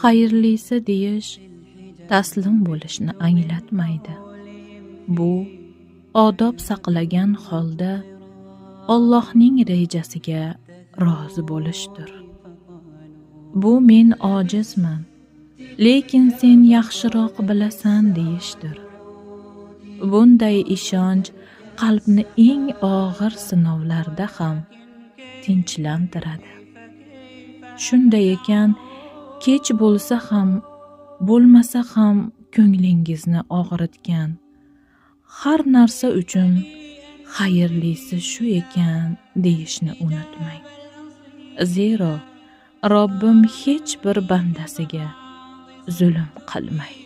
xayrlisi deyish taslim bo'lishni anglatmaydi. Bu odob saqlagan holda Allohning rejasiga rozi bo'lishdir. Bu men ojizman, lekin sen yaxshiroq bilasan deyishdir. Bunday ishonch qalbni eng og'ir sinovlarda ham tinchlantiradi. Shunday ekan, kech bo'lsa ham, bo'lmasa ham ko'nglingizni og'ritgan har narsa uchun xayrlisi shu ekan deyishni unutmang. Zero Robbim hech bir bandasiga zulm qilmaydi.